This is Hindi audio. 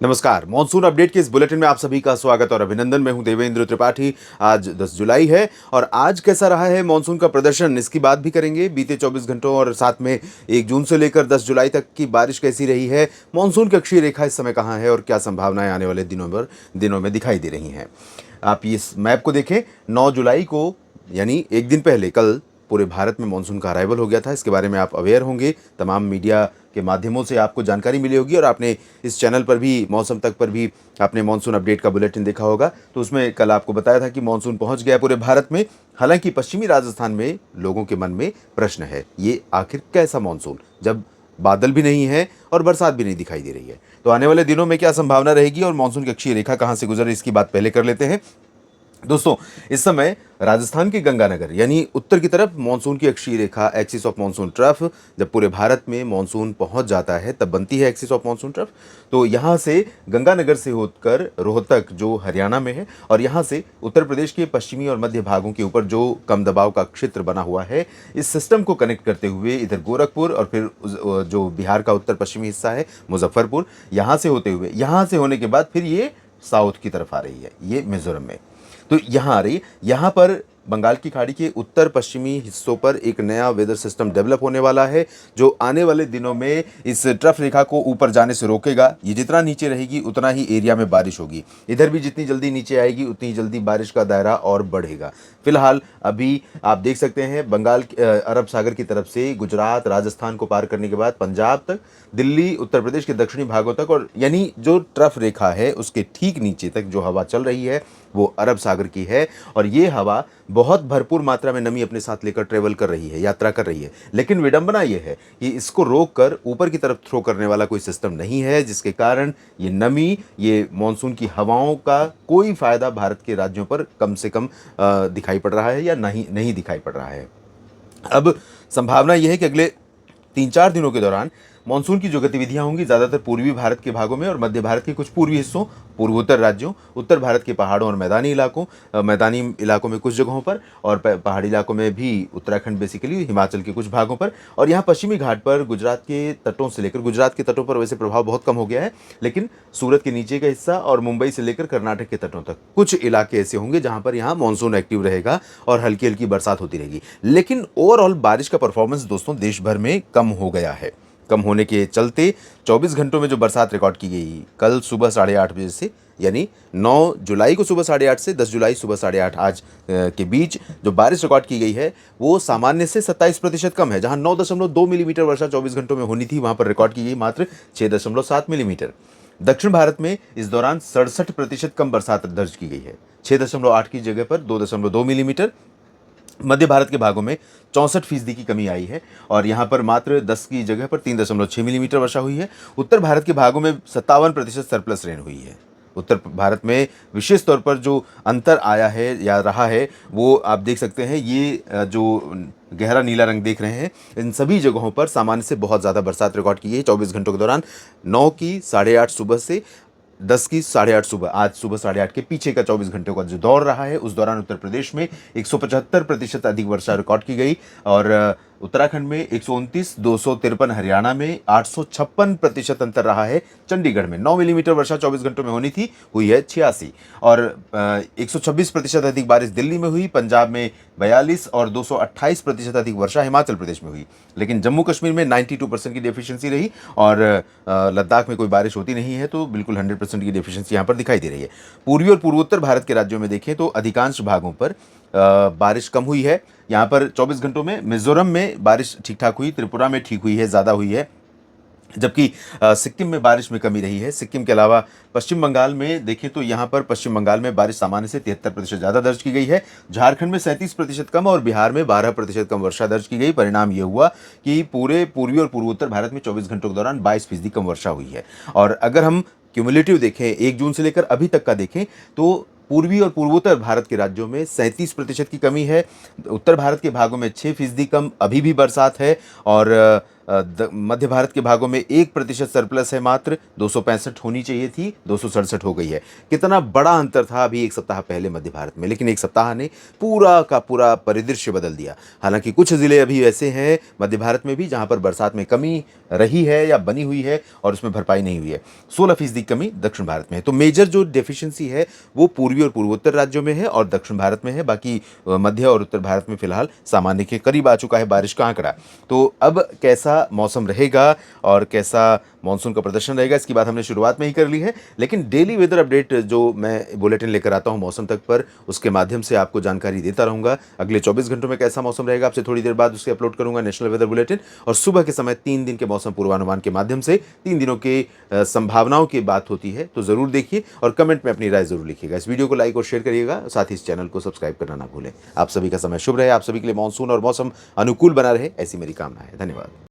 नमस्कार। मॉनसून अपडेट के इस बुलेटिन में आप सभी का स्वागत और अभिनंदन। मैं हूं देवेंद्र त्रिपाठी। आज 10 जुलाई है और आज कैसा रहा है मॉनसून का प्रदर्शन, इसकी बात भी करेंगे। बीते 24 घंटों और साथ में 1 जून से लेकर 10 जुलाई तक की बारिश कैसी रही है, मॉनसून की अक्षीय रेखा इस समय कहाँ है और क्या संभावनाएं आने वाले दिनों में दिखाई दे रही हैं। आप इस मैप को देखें। 9 जुलाई को यानी एक दिन पहले कल पूरे भारत में मानसून का अराइवल हो गया था। इसके बारे में आप अवेयर होंगे, तमाम मीडिया के माध्यमों से आपको जानकारी मिली होगी और आपने इस चैनल पर भी मौसम तक पर भी आपने मानसून अपडेट का बुलेटिन देखा होगा। तो उसमें कल आपको बताया था कि मानसून पहुंच गया पूरे भारत में। हालांकि पश्चिमी राजस्थान में लोगों के मन में प्रश्न है, ये आखिर कैसा मानसून, जब बादल भी नहीं है और बरसात भी नहीं दिखाई दे रही है। तो आने वाले दिनों में क्या संभावना रहेगी और मानसून की अक्षीय रेखा कहाँ से गुजर, इसकी बात पहले कर लेते हैं। दोस्तों, इस समय राजस्थान के गंगानगर यानी उत्तर की तरफ मानसून की अक्षीय रेखा, एक्सिस ऑफ मानसून ट्रफ, जब पूरे भारत में मानसून पहुंच जाता है तब बनती है एक्सिस ऑफ मानसून ट्रफ। तो यहाँ से गंगानगर से होकर रोहतक जो हरियाणा में है और यहाँ से उत्तर प्रदेश के पश्चिमी और मध्य भागों के ऊपर जो कम दबाव का क्षेत्र बना हुआ है, इस सिस्टम को कनेक्ट करते हुए इधर गोरखपुर और फिर जो बिहार का उत्तर पश्चिमी हिस्सा है मुजफ्फरपुर, यहाँ से होते हुए, यहाँ से होने के बाद फिर ये साउथ की तरफ आ रही है, ये मिजोरम में। तो यहाँ आ रही, यहाँ पर बंगाल की खाड़ी के उत्तर पश्चिमी हिस्सों पर एक नया वेदर सिस्टम डेवलप होने वाला है जो आने वाले दिनों में इस ट्रफ रेखा को ऊपर जाने से रोकेगा। ये जितना नीचे रहेगी उतना ही एरिया में बारिश होगी। इधर भी जितनी जल्दी नीचे आएगी उतनी जल्दी बारिश का दायरा और बढ़ेगा। फिलहाल अभी आप देख सकते हैं बंगाल अरब सागर की तरफ से गुजरात राजस्थान को पार करने के बाद पंजाब तक, दिल्ली उत्तर प्रदेश के दक्षिणी भागों तक, और यानी जो ट्रफ रेखा है उसके ठीक नीचे तक जो हवा चल रही है वो अरब सागर की है। और ये हवा बहुत भरपूर मात्रा में नमी अपने साथ लेकर ट्रेवल कर रही है, यात्रा कर रही है। लेकिन विडंबना ये है कि इसको रोक कर ऊपर की तरफ थ्रो करने वाला कोई सिस्टम नहीं है, जिसके कारण ये नमी, ये मानसून की हवाओं का कोई फायदा भारत के राज्यों पर कम से कम दिखाई पड़ रहा है या नहीं दिखाई पड़ रहा है। अब संभावना यह है कि अगले 3-4 दिनों के दौरान मानसून की जो गतिविधियां होंगी ज़्यादातर पूर्वी भारत के भागों में और मध्य भारत के कुछ पूर्वी हिस्सों, पूर्वोत्तर राज्यों, उत्तर भारत के पहाड़ों और मैदानी इलाकों में कुछ जगहों पर, और पहाड़ी इलाकों में भी उत्तराखंड, बेसिकली हिमाचल के कुछ भागों पर, और यहाँ पश्चिमी घाट पर गुजरात के तटों से लेकर, गुजरात के तटों पर वैसे प्रभाव बहुत कम हो गया है, लेकिन सूरत के नीचे का हिस्सा और मुंबई से लेकर कर्नाटक के तटों तक कुछ इलाके ऐसे होंगे जहाँ पर यहाँ मानसून एक्टिव रहेगा और हल्की हल्की बरसात होती रहेगी। लेकिन ओवरऑल बारिश का परफॉर्मेंस दोस्तों देश भर में कम हो गया है। कम होने के चलते 24 घंटों में जो बरसात रिकॉर्ड की गई कल सुबह 8:30 बजे से, यानी 9 जुलाई को सुबह 8:30 से 10 जुलाई सुबह 8:30 आज के बीच जो बारिश रिकॉर्ड की गई है वो सामान्य से 27% कम है। जहां 9.2 मिलीमीटर वर्षा 24 घंटों में होनी थी, वहां पर रिकॉर्ड की गई मात्र 6.7 मिलीमीटर। दक्षिण भारत में इस दौरान 67% कम बरसात दर्ज की गई है, 6.8 की जगह पर 2.2 मिलीमीटर। मध्य भारत के भागों में 64% की कमी आई है और यहाँ पर मात्र 10 की जगह पर 3.6 मिलीमीटर वर्षा हुई है। उत्तर भारत के भागों में 57% सरप्लस रेन हुई है। उत्तर भारत में विशेष तौर पर जो अंतर आया है या रहा है वो आप देख सकते हैं। ये जो गहरा नीला रंग देख रहे हैं, इन सभी जगहों पर सामान्य से बहुत ज़्यादा बरसात रिकॉर्ड की गई 24 घंटों के दौरान। 9 की 8:30 सुबह से 10 की 8:30 सुबह, आज सुबह 8:30 के पीछे का 24 घंटों का जो दौर रहा है उस दौरान उत्तर प्रदेश में 175% अधिक वर्षा रिकॉर्ड की गई और उत्तराखंड में 129, 253 हरियाणा में 856% अंतर रहा है। चंडीगढ़ में 9 मिलीमीटर वर्षा 24 घंटों में होनी थी, हुई है 86, और 126% अधिक बारिश दिल्ली में हुई, पंजाब में 42 और 228% अधिक वर्षा हिमाचल प्रदेश में हुई। लेकिन जम्मू कश्मीर में 92% की डेफिशिएंसी रही और लद्दाख में कोई बारिश होती नहीं है, तो बिल्कुल 100% की डेफिशिएंसी यहाँ पर दिखाई दे रही है। पूर्वी और पूर्वोत्तर भारत के राज्यों में देखें तो अधिकांश भागों पर बारिश कम हुई है। यहाँ पर 24 घंटों में मिजोरम में बारिश ठीक ठाक हुई, त्रिपुरा में ठीक हुई है, ज़्यादा हुई है, जबकि सिक्किम में बारिश में कमी रही है। सिक्किम के अलावा पश्चिम बंगाल में देखें तो यहाँ पर पश्चिम बंगाल में बारिश सामान्य से 73% ज़्यादा दर्ज की गई है। झारखंड में 37% कम और बिहार में 12% कम वर्षा दर्ज की गई। परिणाम ये हुआ कि पूरे पूर्वी और पूर्वोत्तर भारत में 24 घंटों के दौरान 22% कम वर्षा हुई है। और अगर हम क्यूमुलेटिव देखें, 1 जून से लेकर अभी तक का देखें, तो पूर्वी और पूर्वोत्तर भारत के राज्यों में 37% की कमी है। उत्तर भारत के भागों में 6% कम अभी भी बरसात है और मध्य भारत के भागों में 1% सरप्लस है, मात्र 265 होनी चाहिए थी, 267 हो गई है। कितना बड़ा अंतर था अभी एक सप्ताह पहले मध्य भारत में, लेकिन एक सप्ताह ने पूरा का पूरा परिदृश्य बदल दिया। हालांकि कुछ ज़िले अभी ऐसे हैं मध्य भारत में भी जहां पर बरसात में कमी रही है या बनी हुई है और उसमें भरपाई नहीं हुई है। 16% कमी दक्षिण भारत में है। तो मेजर जो डेफिशिएंसी है वो पूर्वी और पूर्वोत्तर राज्यों में है और दक्षिण भारत में है। बाकी मध्य और उत्तर भारत में फिलहाल सामान्य के करीब आ चुका है बारिश का आंकड़ा। तो अब कैसा मौसम रहेगा और कैसा मानसून का प्रदर्शन रहेगा, इसकी बात हमने शुरुआत में ही कर ली है। लेकिन डेली वेदर अपडेट जो मैं बुलेटिन लेकर आता हूं मौसम तक पर, उसके माध्यम से आपको जानकारी देता रहूंगा। अगले 24 घंटों में कैसा मौसम रहेगा, आपसे थोड़ी देर बाद उसके अपलोड करूंगा नेशनल वेदर बुलेटिन। और सुबह के समय 3 दिन के मौसम पूर्वानुमान के माध्यम से 3 दिनों के संभावनाओं की बात होती है। तो जरूर देखिए और कमेंट में अपनी राय जरूर लिखिएगा। इस वीडियो को लाइक और शेयर करिएगा, साथ ही इस चैनल को सब्सक्राइब करना ना भूलें। आप सभी का समय शुभ रहे, आप सभी के लिए मानसून और मौसम अनुकूल बना रहे, ऐसी मेरी कामना है। धन्यवाद।